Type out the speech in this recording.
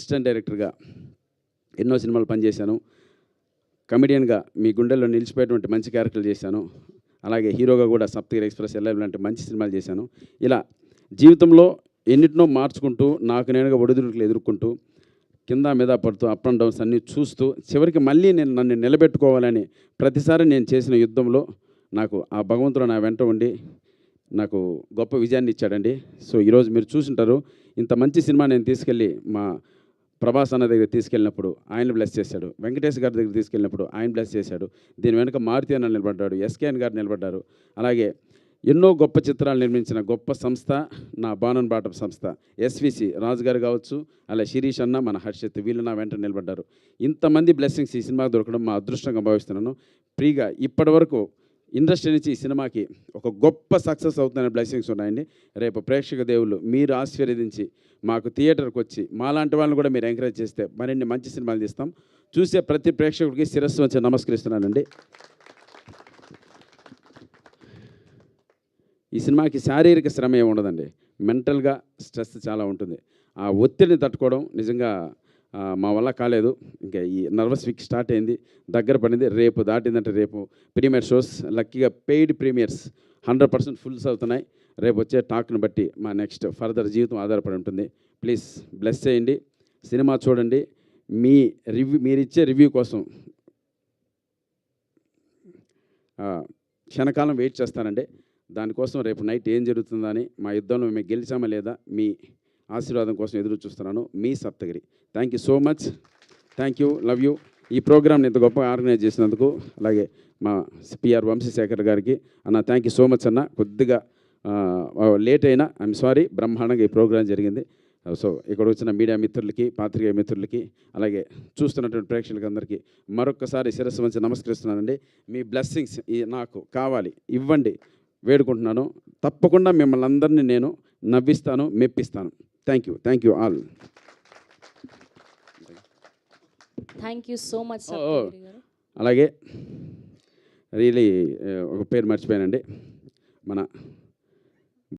Assistant డైరెక్టర్గా ఎన్నో సినిమాలు పనిచేశాను. కమెడియన్గా మీ గుండెల్లో నిలిచిపోయేటువంటి మంచి క్యారెక్టర్లు చేశాను. అలాగే హీరోగా కూడా సప్తగిరి ఎక్స్ప్రెస్, ఎల్ఐవి లాంటి మంచి సినిమాలు చేశాను. ఇలా జీవితంలో ఎన్నిటినో మార్చుకుంటూ నాకు నేనుగా ఒడిదుడుకులు ఎదుర్కొంటూ కింద మీద పడుతూ అప్ అండ్ డౌన్స్ అన్నీ చూస్తూ చివరికి మళ్ళీ నన్ను నిలబెట్టుకోవాలని ప్రతిసారి నేను చేసిన యుద్ధంలో నాకు ఆ భగవంతుడు నా వెంట ఉండి నాకు గొప్ప విజయాన్ని ఇచ్చాడండి. సో ఈరోజు మీరు చూసుంటారు, ఇంత మంచి సినిమా నేను తీసుకెళ్ళి మా ప్రభాస్ అన్న దగ్గర తీసుకెళ్ళినప్పుడు ఆయన బ్లెస్ చేశాడు, వెంకటేష్ గారి దగ్గర తీసుకెళ్ళినప్పుడు ఆయన బ్లెస్ చేశాడు, దీని వెనుక మారుతి అన్న నిలబడ్డాడు, ఎస్కేఎన్ గారు నిలబడ్డారు. అలాగే ఎన్నో గొప్ప చిత్రాలు నిర్మించిన గొప్ప సంస్థ నా బాణన్ బాటం సంస్థ, ఎస్విసి రాజు గారు కావచ్చు, అలా శిరీష్ అన్న, మన హర్షిత్, వీళ్ళు నా వెంట నిలబడ్డారు. ఇంతమంది బ్లెస్సింగ్స్ ఈ సినిమాకి దొరకడం మా అదృష్టంగా భావిస్తున్నాను. ఫ్రీగా ఇప్పటి వరకు ఇండస్ట్రీ నుంచి ఈ సినిమాకి ఒక గొప్ప సక్సెస్ అవుతుందనే బ్లెస్సింగ్స్ ఉన్నాయండి. రేపు ప్రేక్షక దేవుళ్ళు మీరు ఆశీర్వదించి మాకు థియేటర్కి వచ్చి మాలాంటి వాళ్ళని కూడా మీరు ఎంకరేజ్ చేస్తే మరిన్ని మంచి సినిమాలు తీస్తాం. చూసే ప్రతి ప్రేక్షకుడికి శిరస్సు వచ్చి నమస్కరిస్తున్నానండి. ఈ సినిమాకి శారీరక శ్రమ ఏమి ఉండదండి, మెంటల్గా స్ట్రెస్ చాలా ఉంటుంది. ఆ ఒత్తిడిని తట్టుకోవడం నిజంగా మా వల్ల కాలేదు. ఇంకా ఈ నర్వస్ వీక్ స్టార్ట్ అయింది, దగ్గర పడింది. రేపు దాటిందంటే రేపు ప్రీమియర్ షోస్, లక్కీగా పెయిడ్ ప్రీమియర్స్ 100% ఫుల్స్ అవుతున్నాయి. రేపు వచ్చే టాక్ను బట్టి మా నెక్స్ట్ ఫర్దర్ జీవితం ఆధారపడి ఉంటుంది. ప్లీజ్ బ్లెస్ చేయండి, సినిమా చూడండి. మీ మీరిచ్చే రివ్యూ కోసం క్షణకాలం వెయిట్ చేస్తానండి. దానికోసం రేపు నైట్ ఏం జరుగుతుందని, మా యుద్ధంలో మేము గెలిచామా లేదా, మీ ఆశీర్వాదం కోసం ఎదురు చూస్తున్నాను. మీ Saptagiri. Thank you so much. Thank you, love you. ఈ ప్రోగ్రామ్ని ఇంత గొప్పగా ఆర్గనైజ్ చేసినందుకు, అలాగే మా పిఆర్ వంశీశేఖర్ గారికి అన్న థ్యాంక్ యూ సో మచ్ అన్న. కొద్దిగా లేట్ అయినా ఐఎమ్ సారీ, బ్రహ్మాండంగా ఈ ప్రోగ్రాం జరిగింది. సో ఇక్కడ వచ్చిన మీడియా మిత్రులకి, పాత్రికేయ మిత్రులకి, అలాగే చూస్తున్నటువంటి ప్రేక్షకులకి అందరికీ మరొక్కసారి శిరస్సు వంచి నమస్కరిస్తున్నానండి. మీ బ్లెస్సింగ్స్ నాకు కావాలి, ఇవ్వండి, వేడుకుంటున్నాను. తప్పకుండా మిమ్మల్ని అందరినీ నేను నవ్విస్తాను, మెప్పిస్తాను. Thank you all. Thank you so much. అలాగే రియలీ ఒక పేరు మర్చిపోయానండి, మన